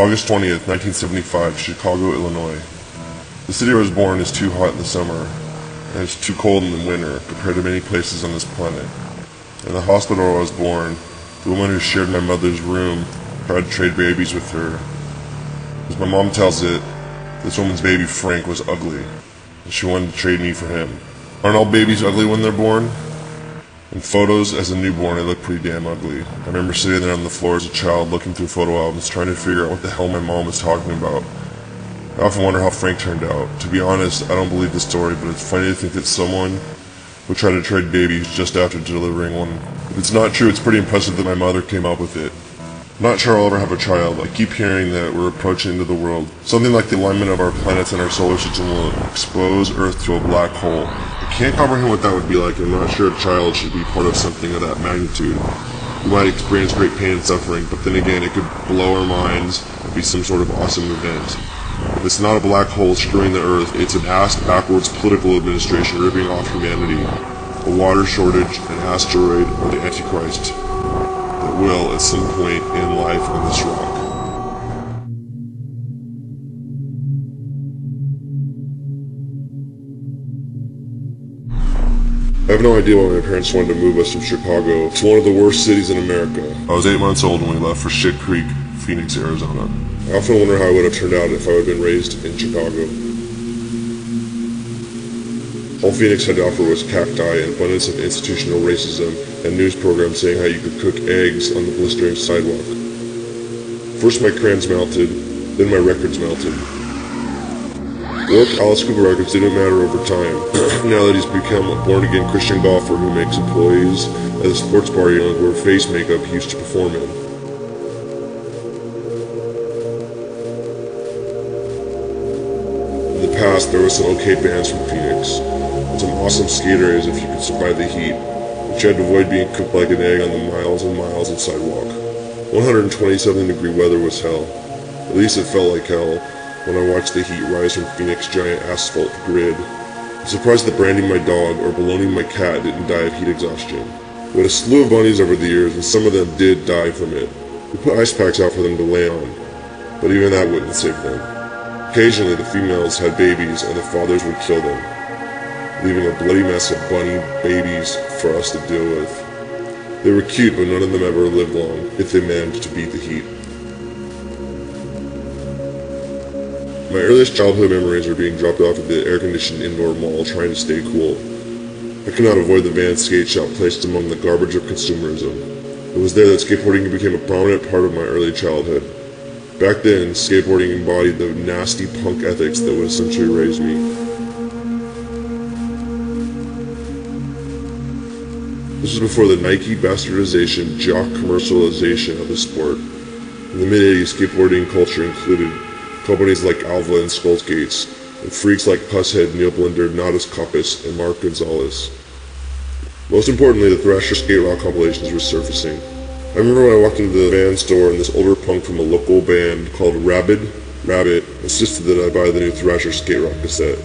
August 20th, 1975, Chicago, Illinois. The city I was born is too hot in the summer, and it's too cold in the winter compared to many places on this planet. In the hospital where I was born, the woman who shared my mother's room tried to trade babies with her. As my mom tells it, this woman's baby, Frank, was ugly, and she wanted to trade me for him. Aren't all babies ugly when they're born? In photos, as a newborn, I looked pretty damn ugly. I remember sitting there on the floor as a child looking through photo albums trying to figure out what the hell my mom was talking about. I often wonder how Frank turned out. To be honest, I don't believe the story, but it's funny to think that someone would try to trade babies just after delivering one. If it's not true, it's pretty impressive that my mother came up with it. I'm not sure I'll ever have a child. I keep hearing that we're approaching into the world. Something like the alignment of our planets and our solar system will expose Earth to a black hole. I can't comprehend what that would be like. I'm not sure a child should be part of something of that magnitude. We might experience great pain and suffering, but then again, it could blow our minds and be some sort of awesome event. If it's not a black hole screwing the Earth, it's an ass-backwards political administration ripping off humanity, a water shortage, an asteroid, or the Antichrist that will, at some point, end life on this rock. I have no idea why my parents wanted to move us from Chicago to one of the worst cities in America. I was 8 months old when we left for Shit Creek, Phoenix, Arizona. I often wonder how it would have turned out if I would have been raised in Chicago. All Phoenix had to offer was cacti, an abundance of institutional racism, and news programs saying how you could cook eggs on the blistering sidewalk. First my crayons melted, then my records melted. Warped Alice Cooper records didn't matter over time, now that he's become a born-again Christian golfer who makes employees at a sports bar young wear face makeup he used to perform in. In the past, there were some okay bands from Phoenix, and some awesome skate areas if you could survive the heat, but you had to avoid being cooked like an egg on the miles and miles of sidewalk. 127-degree weather was hell. At least it felt like hell when I watched the heat rise from Phoenix's giant asphalt grid. I'm surprised that branding my dog or ballooning my cat didn't die of heat exhaustion. We had a slew of bunnies over the years, and some of them did die from it. We put ice packs out for them to lay on, but even that wouldn't save them. Occasionally, the females had babies, and the fathers would kill them, leaving a bloody mess of bunny babies for us to deal with. They were cute, but none of them ever lived long, if they managed to beat the heat. My earliest childhood memories are being dropped off at the air-conditioned indoor mall trying to stay cool. I could not avoid the Van skate shop placed among the garbage of consumerism. It was there that skateboarding became a prominent part of my early childhood. Back then, skateboarding embodied the nasty punk ethics that would essentially raise me. This was before the Nike bastardization, jock commercialization of the sport. In the mid-80s, skateboarding culture included companies like Alva and Skullskates, and freaks like Pusshead, Neil Blinder, Nadas Copus, and Mark Gonzalez. Most importantly, the Thrasher skate rock compilations were surfacing. I remember when I walked into the band store and this older punk from a local band called Rabbit insisted that I buy the new Thrasher skate rock cassette.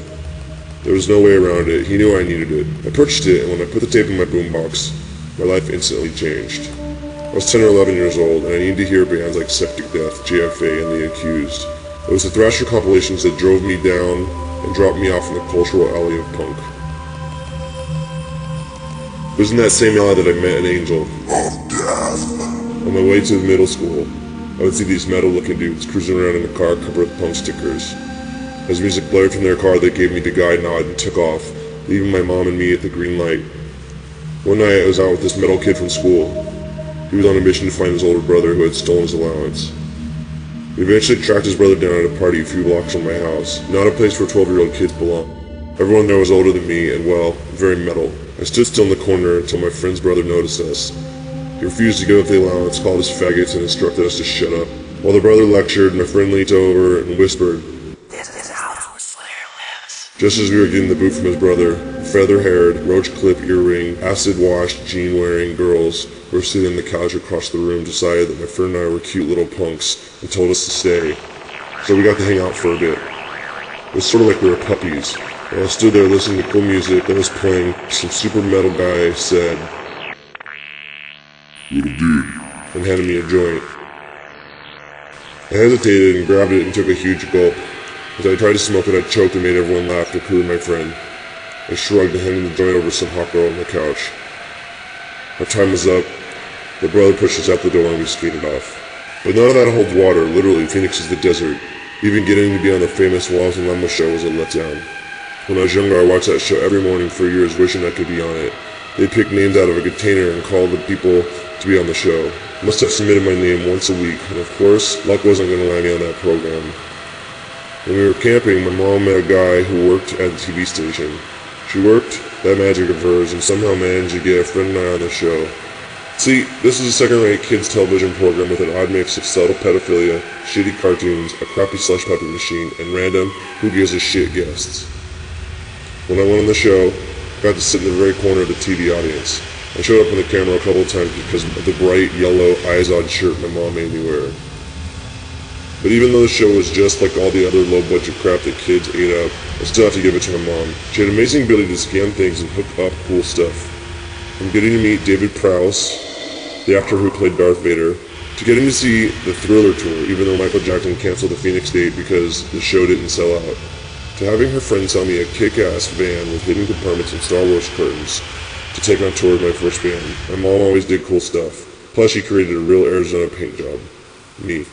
There was no way around it. He knew I needed it. I purchased it, and when I put the tape in my boombox, my life instantly changed. I was 10 or 11 years old, and I needed to hear bands like Septic Death, JFA, and The Accused. It was the Thrasher compilations that drove me down and dropped me off in the cultural alley of punk. It was in that same alley that I met an angel of death. On my way to middle school, I would see these metal-looking dudes cruising around in a car covered with punk stickers. As music blared from their car, they gave me the guy nod and took off, leaving my mom and me at the green light. One night, I was out with this metal kid from school. He was on a mission to find his older brother who had stolen his allowance. We eventually tracked his brother down at a party a few blocks from my house, not a place where 12-year-old kids belong. Everyone there was older than me and, well, very metal. I stood still in the corner until my friend's brother noticed us. He refused to give up the allowance, called us faggots, and instructed us to shut up. While the brother lectured, my friend leaned over and whispered, "This is how the Slayer lives." Just as we were getting the boot from his brother, feather-haired, roach-clip earring, acid-washed, jean-wearing girls who were sitting on the couch across the room decided that my friend and I were cute little punks and told us to stay. So we got to hang out for a bit. It was sort of like we were puppies. While I stood there listening to cool music that was playing, some super metal guy said, "Little dude," and handed me a joint. I hesitated and grabbed it and took a huge gulp. As I tried to smoke it, I choked and made everyone laugh, including my friend. I shrugged and handed the joint over to some hot girl on the couch. Our time was up. The brother pushed us out the door and we skated off. But none of that holds water. Literally, Phoenix is the desert. Even getting to be on the famous Walls and Lemma show was a letdown. When I was younger, I watched that show every morning for years, wishing I could be on it. They picked names out of a container and called the people to be on the show. Must have submitted my name once a week, and of course, luck wasn't going to land me on that program. When we were camping, my mom met a guy who worked at the TV station. She worked that magic of hers and somehow managed to get a friend and I on the show. See, this is a second-rate kids television program with an odd mix of subtle pedophilia, shitty cartoons, a crappy slush puppet machine, and random, who gives a shit guests. When I went on the show, I got to sit in the very corner of the TV audience. I showed up on the camera a couple of times because of the bright yellow eyes-on shirt my mom made me wear. But even though the show was just like all the other low-budget crap that kids ate up, I still have to give it to my mom. She had an amazing ability to scan things and hook up cool stuff. From getting to meet David Prowse, the actor who played Darth Vader, to getting to see the Thriller tour, even though Michael Jackson canceled the Phoenix date because the show didn't sell out, to having her friend sell me a kick-ass van with hidden compartments and Star Wars curtains to take on tour with my first band. My mom always did cool stuff. Plus, she created a real Arizona paint job. Me.